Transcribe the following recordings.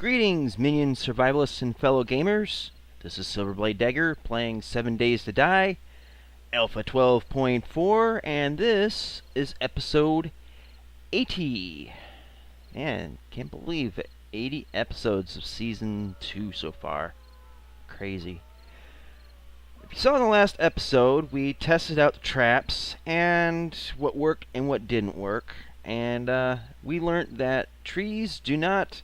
Greetings, minion survivalists and fellow gamers. This is Silverblade Dagger playing 7 Days to Die, Alpha 12.4, and this is episode 80. Man, can't believe it. 80 episodes of season 2 so far. Crazy. If you saw in the last episode, we tested out the traps and what worked and what didn't work, and we learned that trees do not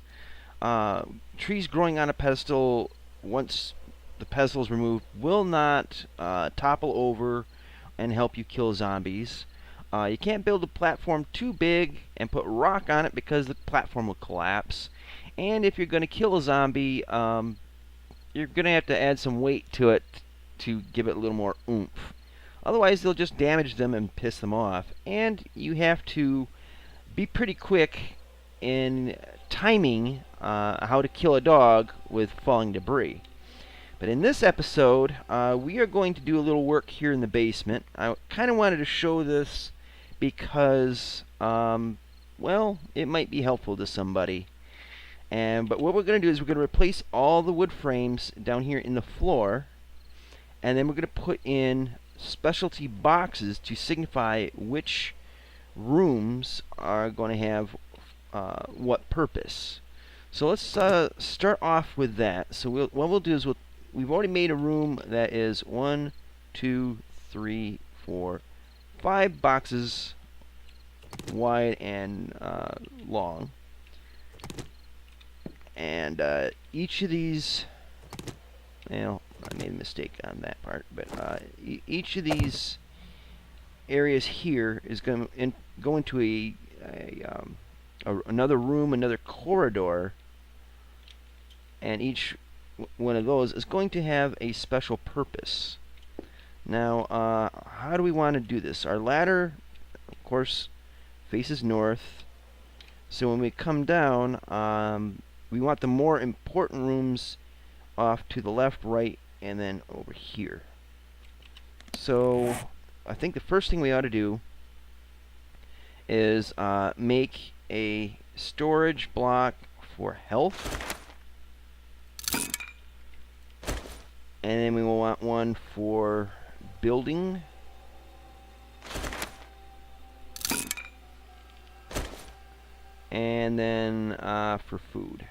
trees growing on a pedestal, once the pedestal is removed, will not topple over and help you kill zombies. You can't build a platform too big and put rock on it because the platform will collapse. And if you're going to kill a zombie, you're going to have to add some weight to it to give it a little more oomph. Otherwise, they'll just damage them and piss them off. And you have to be pretty quick in timing how to kill a dog with falling debris. But in this episode, we are going to do a little work here in the basement. I kind of wanted to show this because, well, it might be helpful to somebody. But what we're going to do is we're going to replace all the wood frames down here in the floor, and then we're going to put in specialty boxes to signify which rooms are going to have what purpose. So let's start off with that. So what we'll do is we've already made a room that is 1, 2, 3, 4, 5 boxes wide and long. And each of these, well, I made a mistake on that part, but each of these areas here is going to go into another room, another corridor, and each one of those is going to have a special purpose. Now, how do we want to do this? Our ladder, of course, faces north, so when we come down, we want the more important rooms off to the left, right, and then over here. So I think the first thing we ought to do is make a storage block for health, and then we will want one for building, and then for food.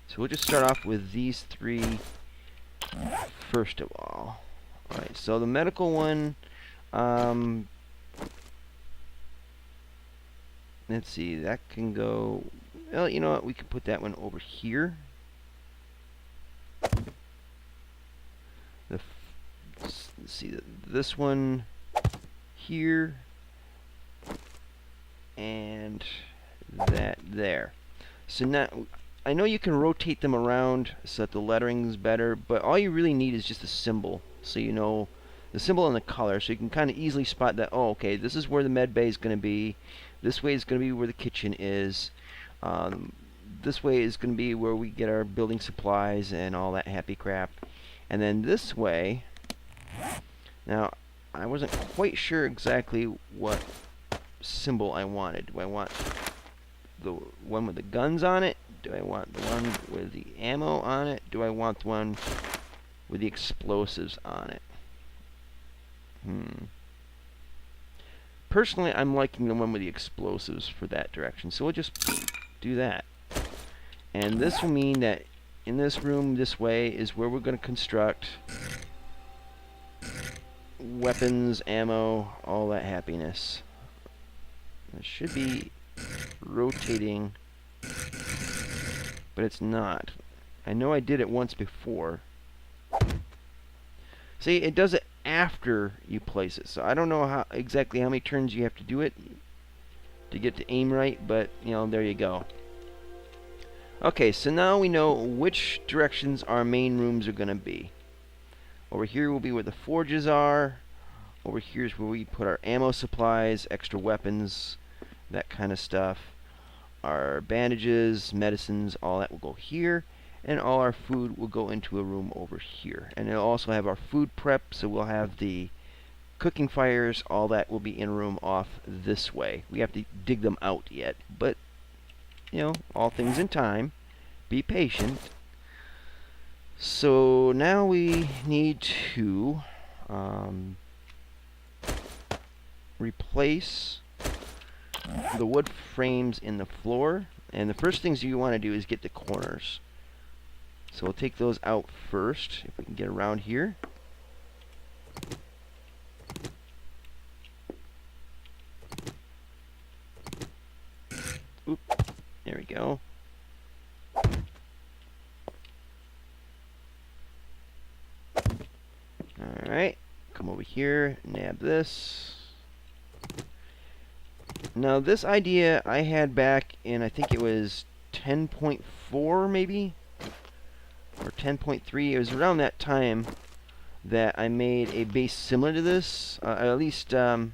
So we'll just start off with these three first of all. Alright, so the medical one, let's see, that can go, well, you know what, we can put that one over here. Let's see, this one here, and that there. So now, I know you can rotate them around so that the lettering is better, but all you really need is just a symbol, so you know the symbol and the color, so you can kind of easily spot that, oh, okay, this is where the med bay is going to be. This way is going to be where the kitchen is. This way is going to be where we get our building supplies and all that happy crap. And then this way, now, I wasn't quite sure exactly what symbol I wanted. Do I want the one with the guns on it? Do I want the one with the ammo on it? Do I want the one with the explosives on it? Personally, I'm liking the one with the explosives for that direction, so we'll just do that. And this will mean that in this room, this way, is where we're going to construct weapons, ammo, all that happiness. It should be rotating, but it's not. I know I did it once before. See, it does it after you place it, so I don't know exactly how many turns you have to do it to get the aim right, but you know, there you go. Okay, so now we know which directions our main rooms are going to be. Over here will be where the forges are. Over here is where we put our ammo supplies, extra weapons, that kind of stuff. Our bandages, medicines, all that will go here. And all our food will go into a room over here. And it'll also have our food prep, so we'll have the cooking fires, all that will be in a room off this way. We have to dig them out yet, but you know, all things in time. Be patient. So now we need to replace the wood frames in the floor. And the first things you want to do is get the corners. So we'll take those out first, if we can get around here. Oop, there we go. Alright, come over here, nab this. Now this idea I had back in, I think it was 10.4 maybe? Or 10.3, it was around that time that I made a base similar to this. At least, not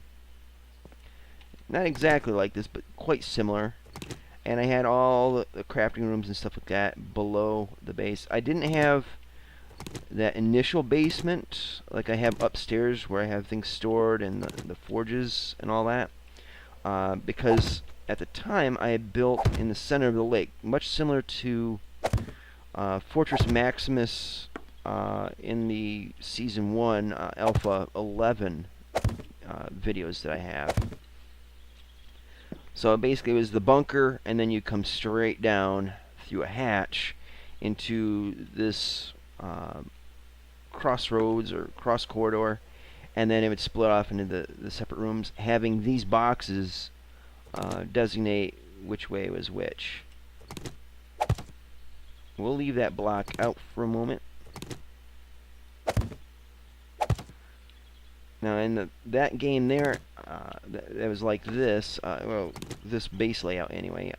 exactly like this, but quite similar. And I had all the crafting rooms and stuff like that below the base. I didn't have that initial basement like I have upstairs where I have things stored and the forges and all that. Because at the time I had built in the center of the lake, much similar to Fortress Maximus in the Season 1 Alpha 11 videos that I have. So basically it was the bunker, and then you come straight down through a hatch into this crossroads or cross corridor, and then it would split off into the separate rooms, having these boxes designate which way was which. We'll leave that block out for a moment. Now in that game there, that was like this, well, this base layout anyway.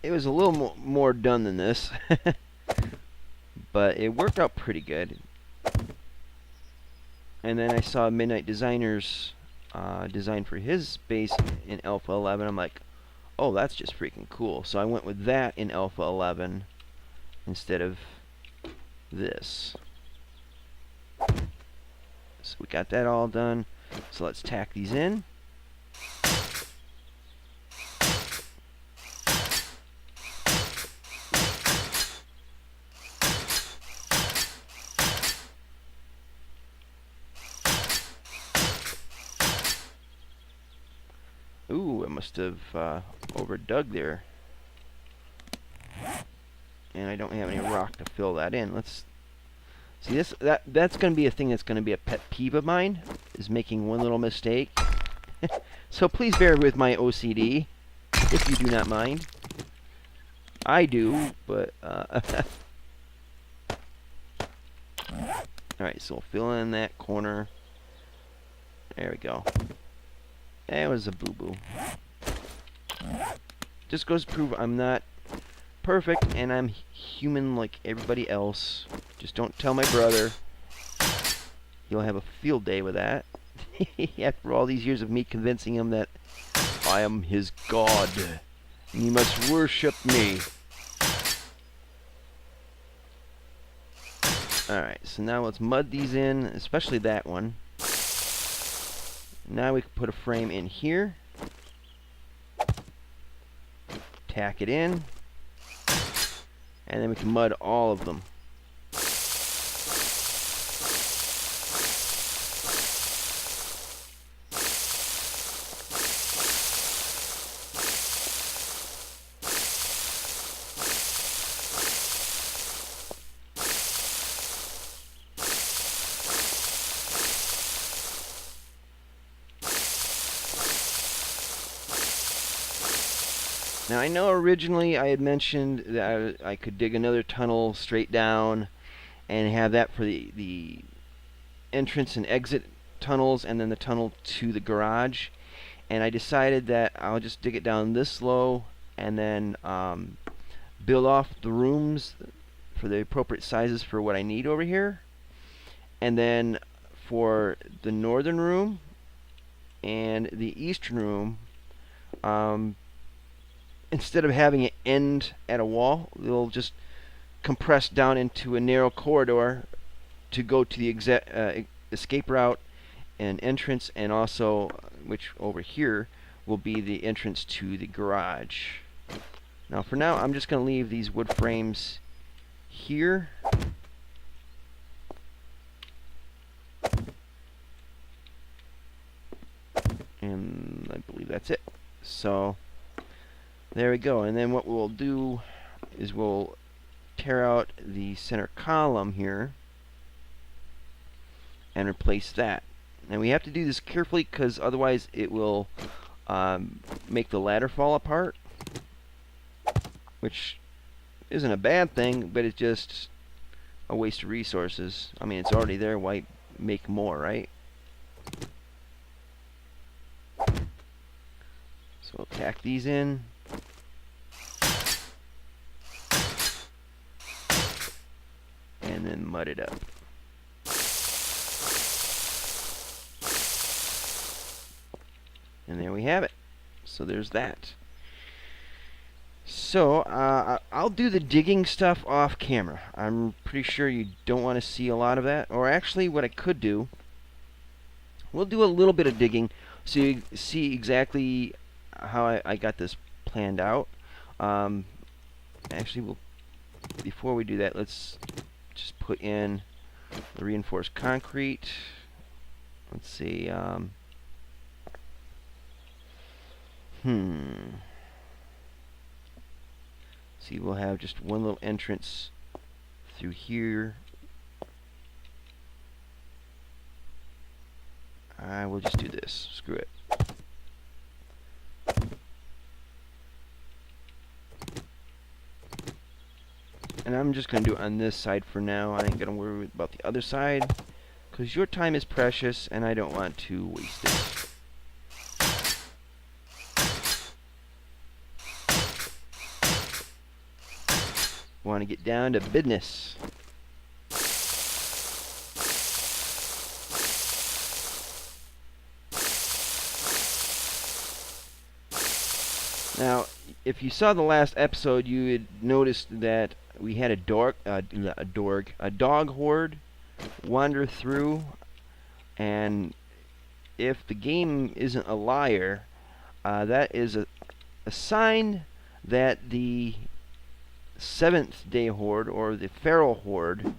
It was a little more done than this, but it worked out pretty good. And then I saw Midnight Designer's design for his base in Alpha 11. I'm like, oh, that's just freaking cool. So I went with that in Alpha 11 instead of this. So we got that all done. So let's tack these in. Ooh, I must have overdug there. And I don't have any rock to fill that in. Let's see this. That's going to be a thing that's going to be a pet peeve of mine, is making one little mistake. So please bear with my OCD, if you do not mind. I do, but alright, so we'll fill in that corner. There we go. That was a boo-boo. Just goes to prove I'm not perfect, and I'm human like everybody else. Just don't tell my brother. He'll have a field day with that. After all these years of me convincing him that I am his god, and he must worship me. Alright, so now let's mud these in, especially that one. Now we can put a frame in here. Tack it in. And then we can mud all of them. Now I know originally I had mentioned that I could dig another tunnel straight down and have that for the entrance and exit tunnels, and then the tunnel to the garage. And I decided that I'll just dig it down this low and then build off the rooms for the appropriate sizes for what I need over here. And then for the northern room and the eastern room, instead of having it end at a wall, it'll just compress down into a narrow corridor to go to the escape route an entrance, and also, which over here will be the entrance to the garage. Now for now, I'm just going to leave these wood frames here. And I believe that's it. So there we go. And then what we'll do is we'll tear out the center column here and replace that. And we have to do this carefully because otherwise it will make the ladder fall apart, which isn't a bad thing, but it's just a waste of resources. I mean, it's already there, why make more, right? So we'll tack these in. And then mud it up. And there we have it. So there's that. So, I'll do the digging stuff off camera. I'm pretty sure you don't want to see a lot of that. Or actually, what I could do, we'll do a little bit of digging so you see exactly how I got this planned out. Actually, before we do that, let's just put in the reinforced concrete. Let's see. See, we'll have just one little entrance through here. I will just do this. Screw it. And I'm just going to do it on this side for now. I ain't going to worry about the other side, because your time is precious and I don't want to waste it. Want to get down to business. Now, if you saw the last episode, you had noticed that we had a dog horde wander through, and if the game isn't a liar, that is a sign that the Seventh Day Horde, or the Feral Horde,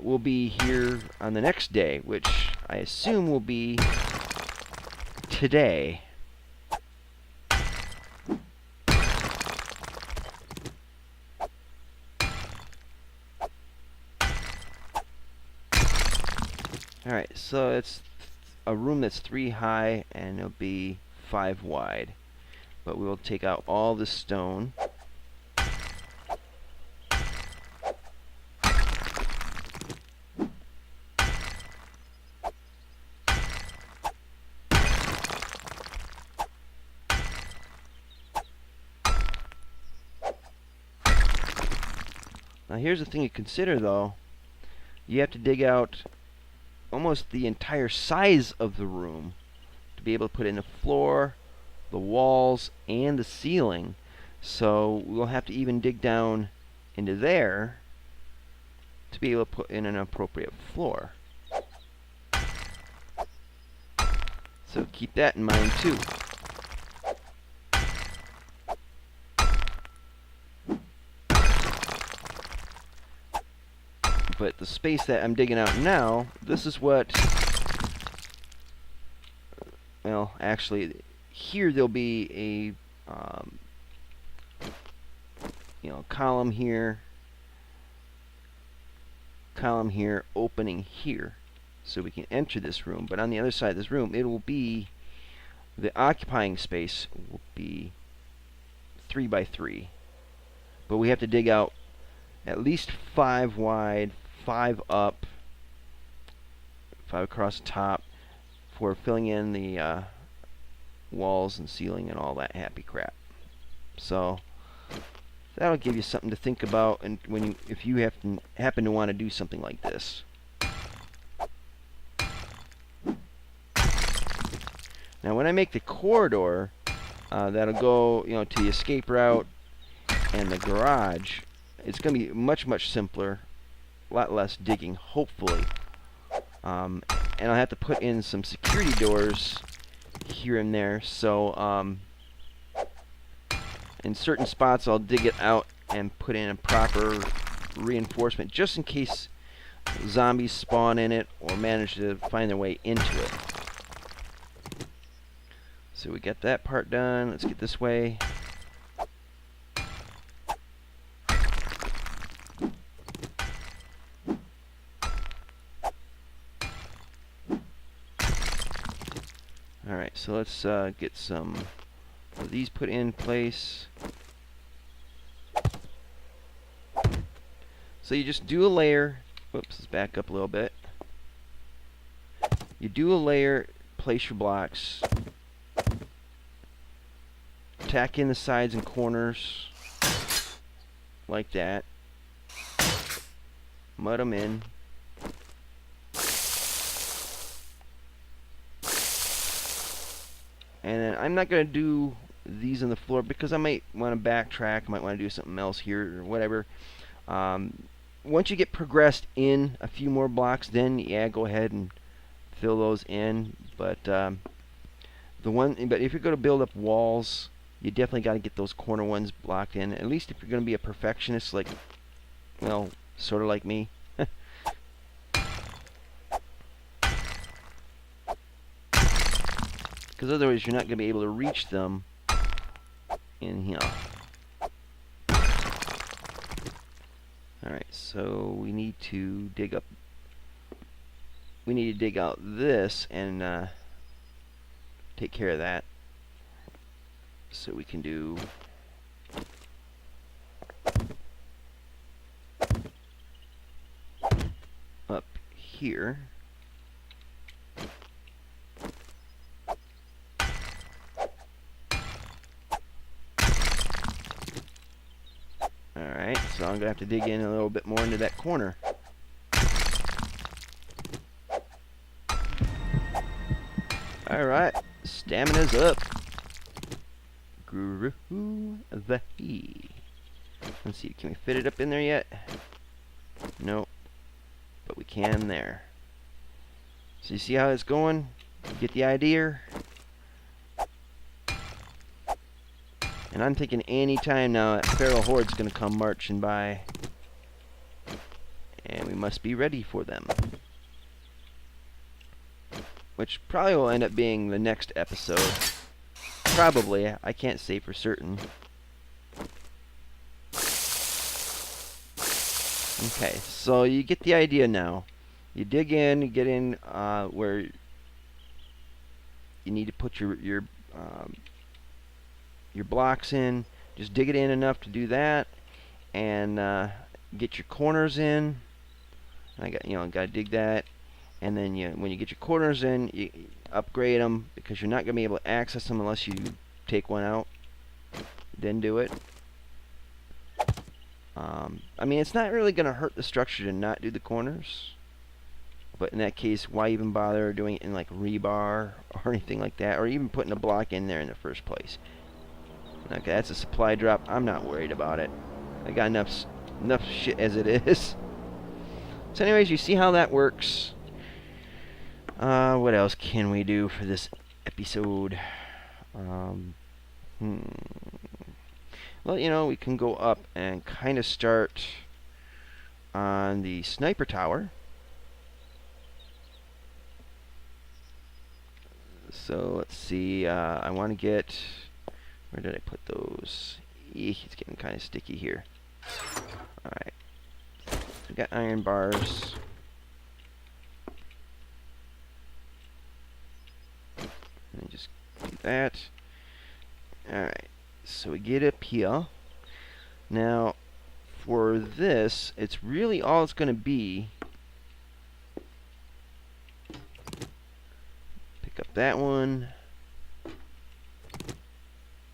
will be here on the next day, which I assume will be today. Alright, so it's a room that's 3 high and it'll be 5 wide. But we will take out all the stone. Now here's the thing to consider though. You have to dig out almost the entire size of the room to be able to put in the floor, the walls, and the ceiling. So we'll have to even dig down into there to be able to put in an appropriate floor. So keep that in mind too. But the space that I'm digging out now, this is what, well, actually, here there'll be a, column here, opening here, so we can enter this room. But on the other side of this room, it will be, the occupying space will be 3 by 3. But we have to dig out at least 5 wide, 5 up, 5 across the top for filling in the walls and ceiling and all that happy crap. So that'll give you something to think about, and if you happen to want to do something like this. Now, when I make the corridor that'll go, to the escape route and the garage, it's going to be much simpler. A lot less digging, hopefully. And and I'll have to put in some security doors here and there. So in certain spots I'll dig it out and put in a proper reinforcement just in case zombies spawn in it or manage to find their way into it. So we got that part done. Let's get this way. Alright, so let's get some of these put in place. So you just do a layer. Whoops, let's back up a little bit. You do a layer, place your blocks, tack in the sides and corners like that, mud them in, and then I'm not going to do these on the floor because I might want to backtrack, I might want to do something else here or whatever. Once you get progressed in a few more blocks, then yeah, go ahead and fill those in. But if you're going to build up walls, you definitely got to get those corner ones blocked in. At least if you're going to be a perfectionist, like, well, sort of like me. Because otherwise you're not going to be able to reach them in here. Alright, so we need to dig up. We need to dig out this and take care of that. So we can do up here. Alright, so I'm going to have to dig in a little bit more into that corner. Alright, stamina's up. Groovy. Let's see, can we fit it up in there yet? Nope. But we can there. So you see how it's going? You get the idea? And I'm thinking any time now that feral horde's going to come marching by. And we must be ready for them. Which probably will end up being the next episode. Probably. I can't say for certain. Okay, so you get the idea now. You dig in, you get in where you need to put your blocks in. Just dig it in enough to do that, and get your corners in. I got got to dig that, and then when you get your corners in, you upgrade them because you're not going to be able to access them unless you take one out. Then do it. I mean, it's not really going to hurt the structure to not do the corners. But in that case, why even bother doing it in like rebar or anything like that, or even putting a block in there in the first place? Okay, that's a supply drop. I'm not worried about it. I got enough shit as it is. So anyways, you see how that works. What else can we do for this episode? Well, we can go up and kind of start on the sniper tower. So let's see. I want to get. Where did I put those? It's getting kind of sticky here. Alright. We got iron bars. And just do that. Alright. So we get up here. Now, for this, it's really all it's going to be. Pick up that one.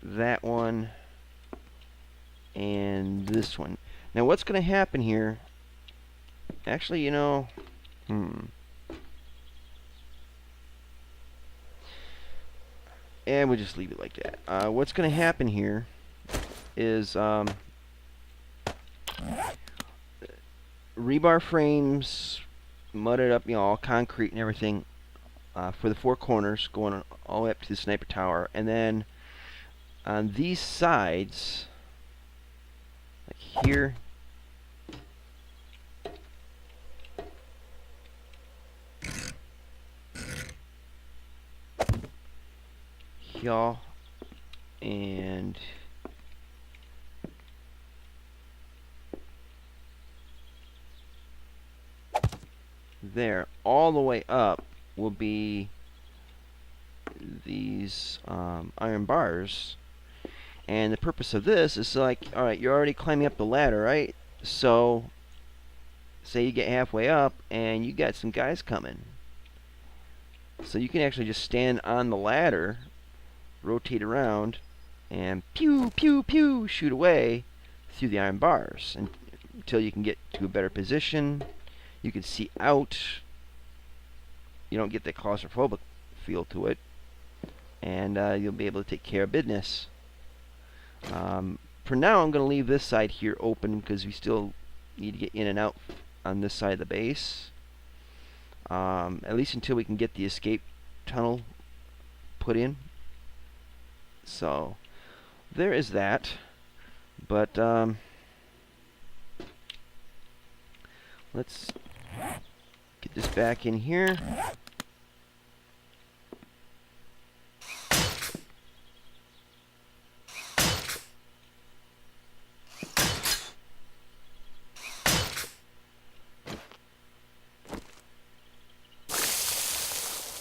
That one. And this one. Now, what's going to happen here? Actually, and we'll just leave it like that. What's going to happen here is rebar frames, mudded up, all concrete and everything. for the four corners, going all the way up to the sniper tower. And then on these sides, like here, here, and there, all the way up will be these iron bars. And the purpose of this is like, alright, you're already climbing up the ladder, right? So, say you get halfway up and you got some guys coming. So you can actually just stand on the ladder, rotate around, and pew, pew, pew, shoot away through the iron bars until you can get to a better position. You can see out. You don't get the claustrophobic feel to it. And you'll be able to take care of business. For now, I'm going to leave this side here open because we still need to get in and out on this side of the base. At least until we can get the escape tunnel put in. So, there is that. But, let's get this back in here.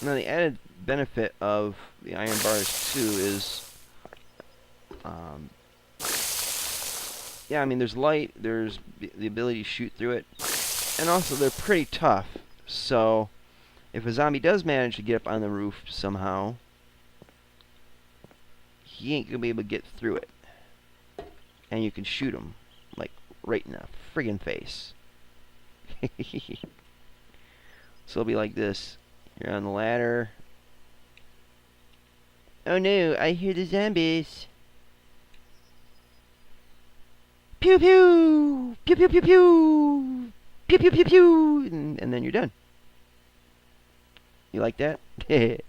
Now the added benefit of the iron bars too is, yeah, I mean there's light, there's the ability to shoot through it, and also they're pretty tough. So if a zombie does manage to get up on the roof somehow, he ain't gonna be able to get through it, and you can shoot him like right in the friggin' face. So it'll be like this. You're on the ladder. Oh no, I hear the zombies. Pew pew! Pew pew pew pew! Pew pew pew pew! And then you're done. You like that? Okay,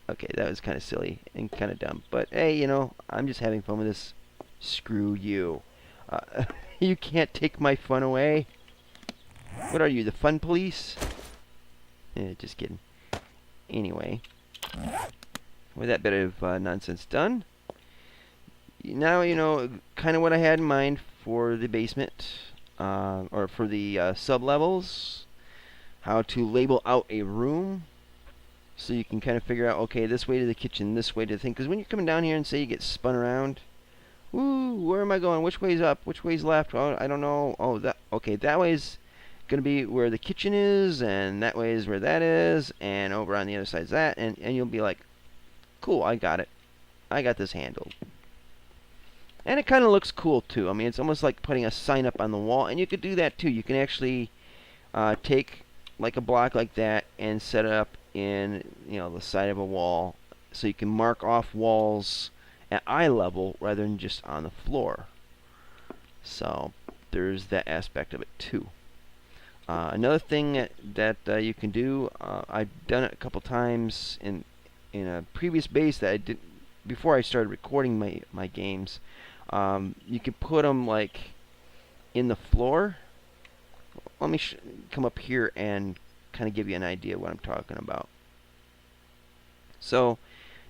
that was kind of silly and kind of dumb. But hey, you know, I'm just having fun with this. Screw you. You can't take my fun away. What are you, the fun police? Just kidding. Anyway, with that bit of nonsense done, now you know kind of what I had in mind for the basement, or for the sub-levels, how to label out a room, so you can kind of figure out, okay, this way to the kitchen, this way to the thing, because when you're coming down here and say you get spun around, ooh, where am I going, which way's up, which way's left, oh, I don't know, oh, that, okay, that way's going to be where the kitchen is, and that way is where that is, and over on the other side is that, and you'll be like, cool, I got it. I got this handled. And it kind of looks cool too. I mean, it's almost like putting a sign up on the wall, and you could do that too. You can actually take like a block like that and set it up in, you know, the side of a wall, so you can mark off walls at eye level rather than just on the floor. So there's that aspect of it too. Another thing that you can do, I've done it a couple times in a previous base that I did before I started recording my games. You can put them like in the floor. Let me come up here and kind of give you an idea of what I'm talking about. So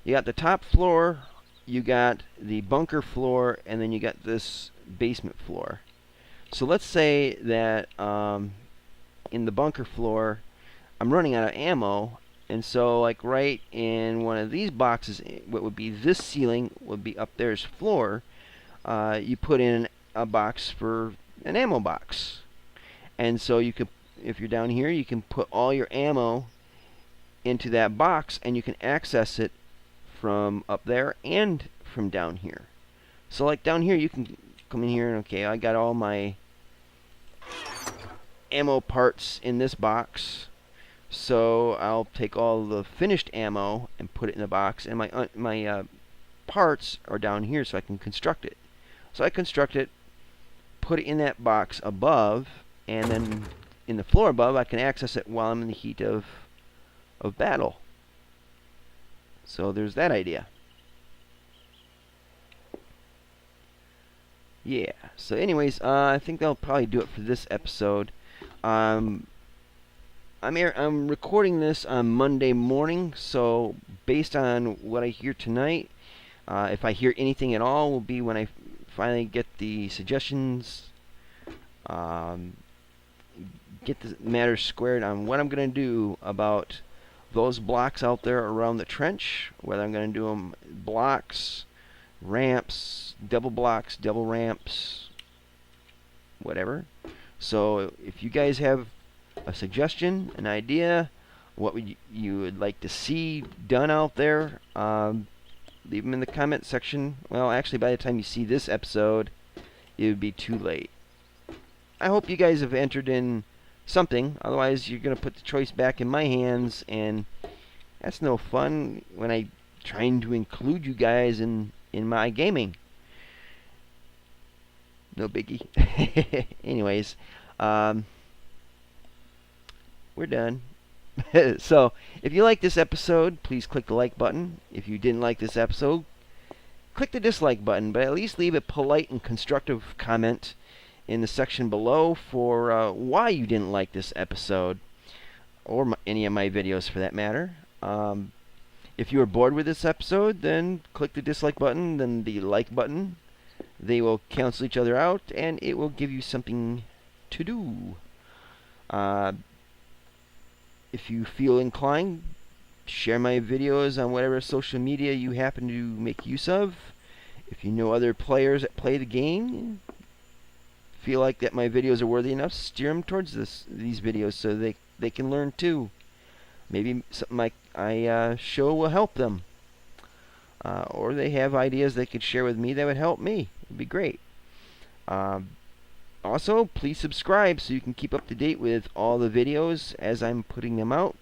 you got the top floor, you got the bunker floor, and then you got this basement floor. So let's say that in the bunker floor, I'm running out of ammo, and so like right in one of these boxes, what would be this ceiling would be up there's floor. You put in a box for an ammo box, and so you could, if you're down here, you can put all your ammo into that box, and you can access it from up there and from down here. So like down here, you can come in here and okay, I got all my ammo parts in this box, so I'll take all the finished ammo and put it in the box, and my parts are down here so I can construct it. So I construct it, put it in that box above, and then in the floor above I can access it while I'm in the heat of of battle. So there's that idea. Yeah. So anyways, I think that'll probably do it for this episode. I'm recording this on Monday morning, so based on what I hear tonight, if I hear anything at all, will be when I finally get the suggestions, get the matter squared on what I'm going to do about those blocks out there around the trench, whether I'm going to do them blocks, ramps, double blocks, double ramps, whatever. So if you guys have a suggestion, an idea, what you would like to see done out there, leave them in the comment section. Well, actually, by the time you see this episode, it would be too late. I hope you guys have entered in something. Otherwise, you're going to put the choice back in my hands, and that's no fun when I'm trying to include you guys in my gaming. No biggie. Anyways, we're done. So, if you like this episode, please click the like button. If you didn't like this episode, click the dislike button, but at least leave a polite and constructive comment in the section below for why you didn't like this episode, or any of my videos for that matter. If you are bored with this episode, then click the dislike button, then the like button. They will cancel each other out, and it will give you something to do. If you feel inclined, share my videos on whatever social media you happen to make use of. If you know other players that play the game, feel like that my videos are worthy enough, steer them towards these videos so they can learn too. Maybe something I show will help them. Or they have ideas they could share with me that would help me. It'd be great. Also, please subscribe so you can keep up to date with all the videos as I'm putting them out.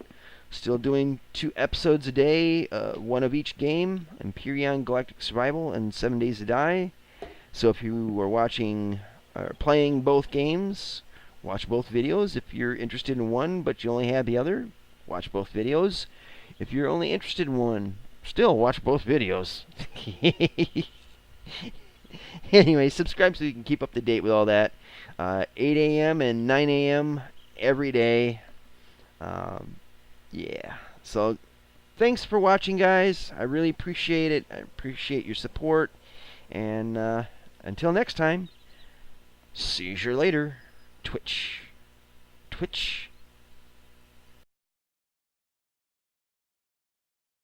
Still doing 2 episodes a day, 1 of each game, Empyrean Galactic Survival and 7 Days to Die. So if you are watching or playing both games, watch both videos. If you're interested in one but you only have the other, watch both videos. If you're only interested in one, still watch both videos. Anyway, subscribe so you can keep up to date with all that. 8 a.m. and 9 a.m. every day. Yeah. So, thanks for watching, guys. I really appreciate it. I appreciate your support. And until next time, see you later. Twitch. Twitch.